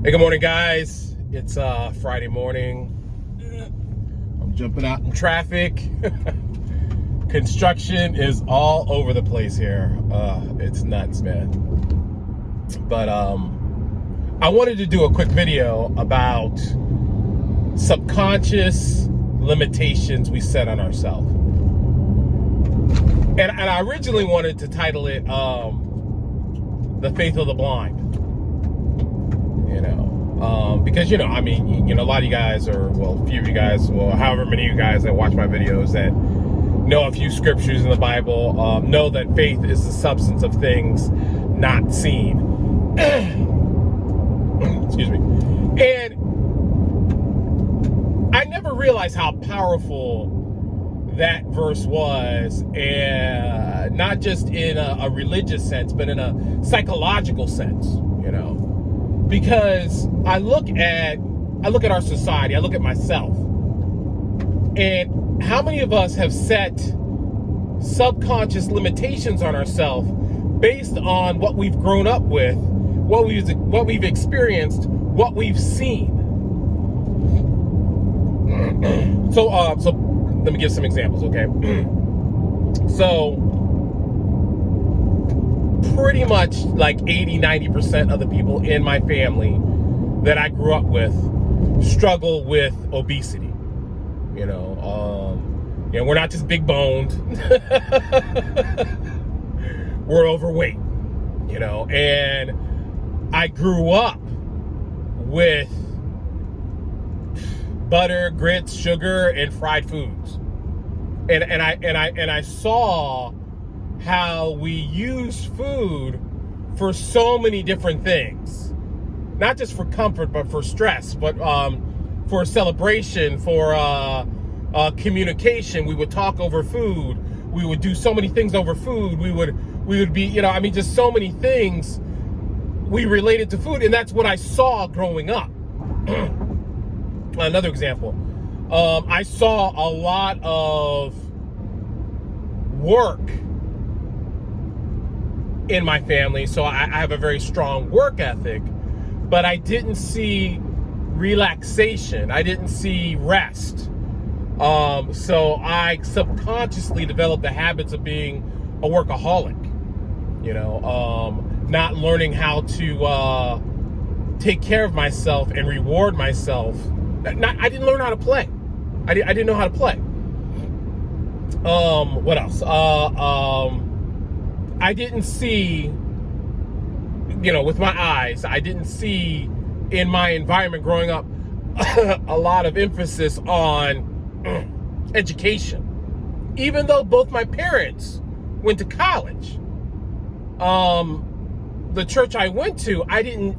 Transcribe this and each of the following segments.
Hey, good morning, guys. It's Friday morning. I'm jumping out in traffic. Construction is all over the place here. It's nuts, man. But I wanted to do a quick video about subconscious limitations we set on ourselves. And I originally wanted to title it The Faith of the Blind. Because, a lot of you guys, a few of you guys, however many of you guys that watch my videos that know a few scriptures in the Bible, know that faith is the substance of things not seen. Excuse me. And I never realized how powerful that verse was, and not just in a religious sense, but in a psychological sense, because I look at our society, I look at myself, and how many of us have set subconscious limitations on ourselves based on what we've grown up with, what we've experienced, what we've seen. So let me give some examples, okay? So pretty much like 80-90% of the people in my family that I grew up with struggle with obesity. We're not just big boned. We're overweight, and I grew up with butter, grits, sugar, and fried foods. And I saw how we use food for so many different things. Not just for comfort, but for stress, but for celebration, for communication. We would talk over food. We would do so many things over food. We would be, just so many things we related to food. And that's what I saw growing up. Another example, I saw a lot of work in my family, so I have a very strong work ethic, but I didn't see relaxation. I didn't see rest. So I subconsciously developed the habits of being a workaholic, not learning how to take care of myself and reward myself. I didn't learn how to play. I didn't know how to play. What else? I didn't see, with my eyes, I didn't see in my environment growing up a lot of emphasis on education. Even though both my parents went to college, the church I went to, I didn't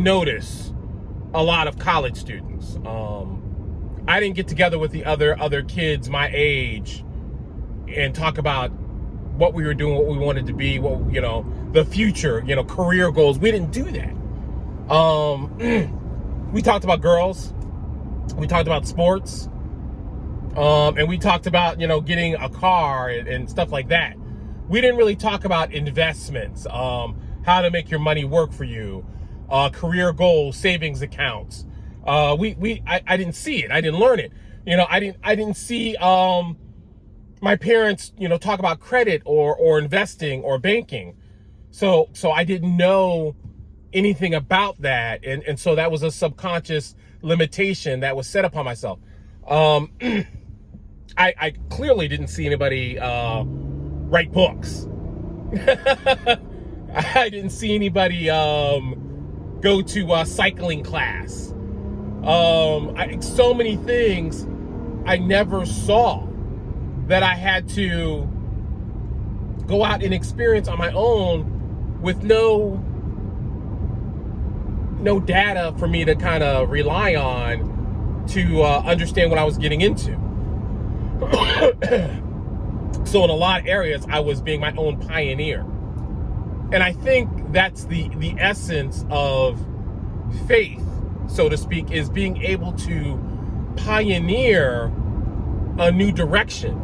notice a lot of college students. I didn't get together with the other kids my age and talk about what we were doing, what we wanted to be, the future, career goals. We didn't do that. We talked about girls. We talked about sports. And we talked about, getting a car and stuff like that. We didn't really talk about investments, how to make your money work for you, career goals, savings accounts. I didn't see it. I didn't learn it. I didn't see my parents, talk about credit or investing or banking. So I didn't know anything about that. And so that was a subconscious limitation that was set upon myself. I clearly didn't see anybody write books. I didn't see anybody go to a cycling class. So many things I never saw that I had to go out and experience on my own with no data for me to kind of rely on to understand what I was getting into. So in a lot of areas, I was being my own pioneer. And I think that's the essence of faith, so to speak, is being able to pioneer a new direction,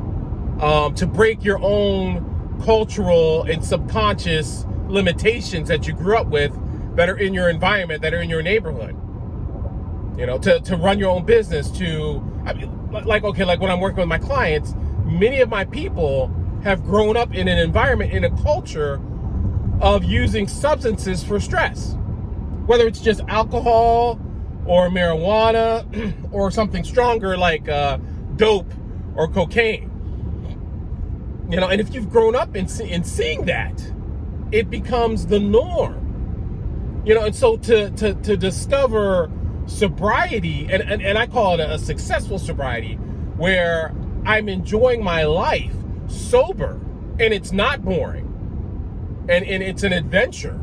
to break your own cultural and subconscious limitations that you grew up with that are in your environment, that are in your neighborhood. You know, to run your own business, like when I'm working with my clients, many of my people have grown up in an environment, in a culture of using substances for stress, whether it's just alcohol or marijuana or something stronger like dope or cocaine. You know, and if you've grown up in seeing that, it becomes the norm. You know, and so to discover sobriety, and I call it a successful sobriety, where I'm enjoying my life sober and it's not boring and it's an adventure,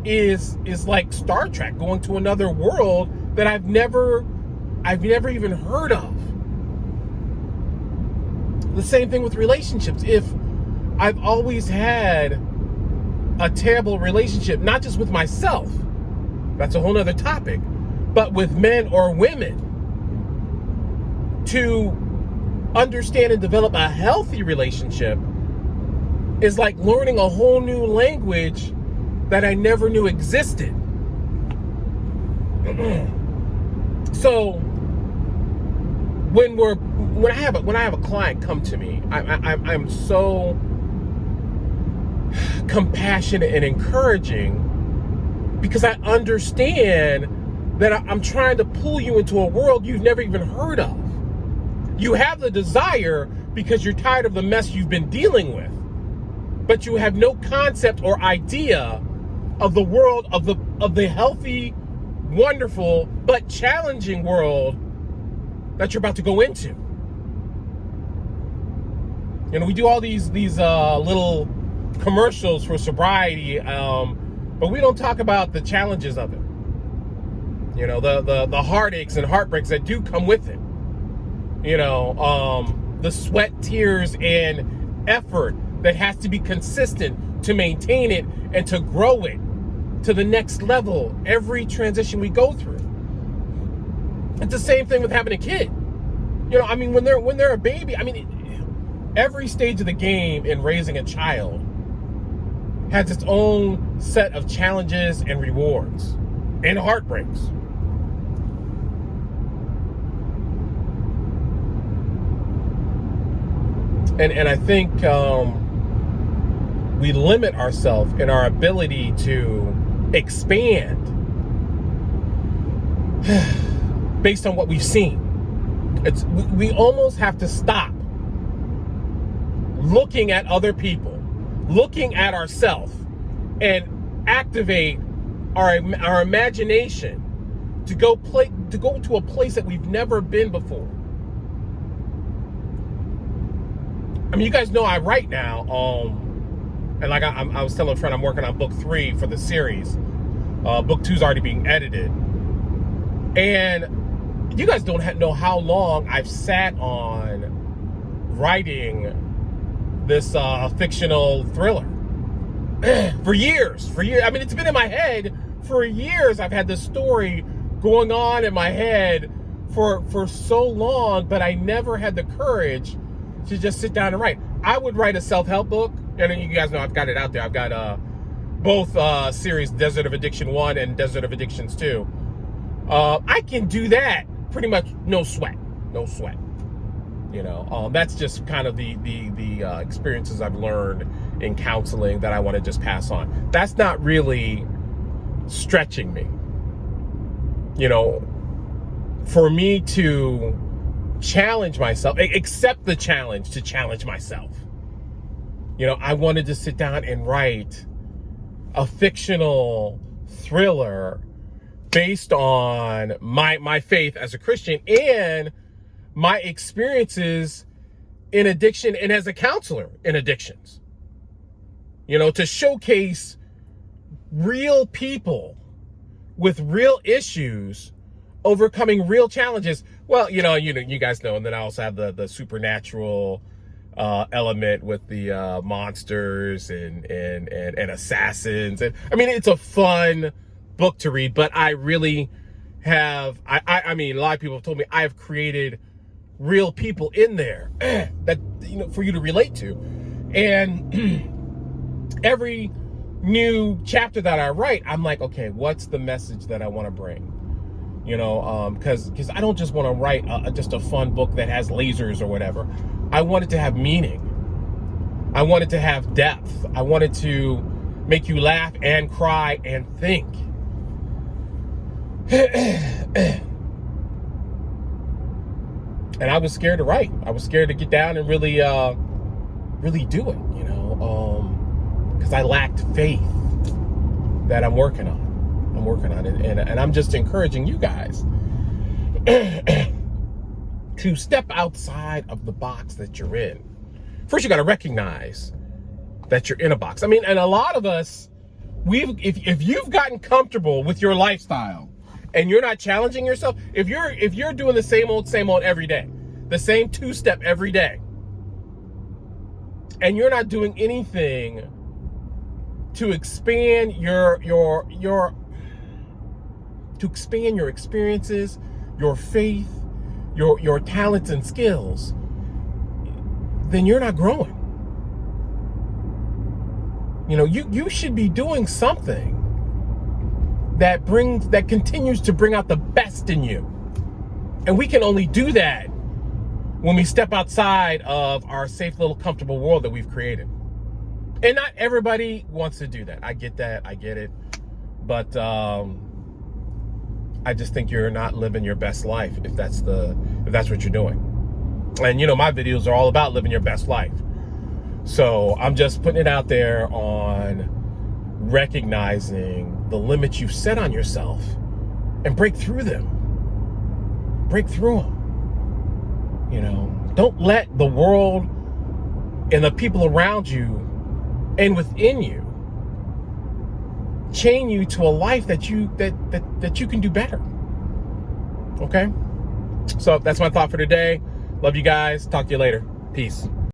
is like Star Trek, going to another world that I've never even heard of. The same thing with relationships. If I've always had a terrible relationship, not just with myself, that's a whole nother topic, but with men or women, to understand and develop a healthy relationship is like learning a whole new language that I never knew existed. So when I have a client come to me, I'm so compassionate and encouraging, because I understand that I'm trying to pull you into a world you've never even heard of. You have the desire because you're tired of the mess you've been dealing with, but you have no concept or idea of the world of the healthy, wonderful, but challenging world that you're about to go into. You know, we do all these little commercials for sobriety, but we don't talk about the challenges of it. You know, the heartaches and heartbreaks that do come with it. You know, the sweat, tears, and effort that has to be consistent to maintain it and to grow it to the next level every transition we go through. It's the same thing with having a kid. You know, I mean, when they're a baby, I mean, every stage of the game in raising a child has its own set of challenges and rewards and heartbreaks. And I think we limit ourselves in our ability to expand based on what we've seen. We almost have to stop looking at other people, looking at ourselves, and activate our imagination to go to a place that we've never been before. I mean, you guys know I write now, and like I was telling a friend, I'm working on book 3 for the series. Book 2 is already being edited, and you guys don't know how long I've sat on writing this fictional thriller for years. I mean, it's been in my head for years. I've had this story going on in my head for so long, but I never had the courage to just sit down and write. I would write a self-help book, and you guys know I've got it out there. I've got both series, Desert of Addiction 1 and Desert of Addictions 2. I can do that pretty much no sweat. You know, that's just kind of the experiences I've learned in counseling that I want to just pass on. That's not really stretching me. You know, for me to challenge myself, accept the challenge to challenge myself. You know, I wanted to sit down and write a fictional thriller based on my faith as a Christian and my experiences in addiction and as a counselor in addictions. You know, to showcase real people with real issues overcoming real challenges. Well, you guys know, and then I also have the supernatural element with the monsters and assassins. And I mean, it's a fun book to read, but I really have, I mean, a lot of people have told me I've created real people in there that, you know, for you to relate to. And every new chapter that I write, I'm like, okay, what's the message that I want to bring? You know, because I don't just want to write just a fun book that has lasers or whatever. I want it to have meaning. I want it to have depth. I want it to make you laugh and cry and think. And I was scared to write. I was scared to get down and really do it, you know, because I lacked faith that I'm working on. I'm working on it, and I'm just encouraging you guys to step outside of the box that you're in. First, you got to recognize that you're in a box. I mean, and a lot of us, if you've gotten comfortable with your lifestyle and you're not challenging yourself, if you're doing the same old every day, the same two-step every day, and you're not doing anything to expand your experiences, your faith, your talents and skills, then you're not growing. You know, you should be doing something that continues to bring out the best in you. And we can only do that when we step outside of our safe little comfortable world that we've created. And not everybody wants to do that. I get that. I get it. But I just think you're not living your best life if that's what you're doing. And you know, my videos are all about living your best life. So I'm just putting it out there on recognizing the limits you've set on yourself and break through them. Break through them. You know, don't let the world and the people around you and within you chain you to a life that you can do better. Okay? So that's my thought for today. Love you guys. Talk to you later. Peace.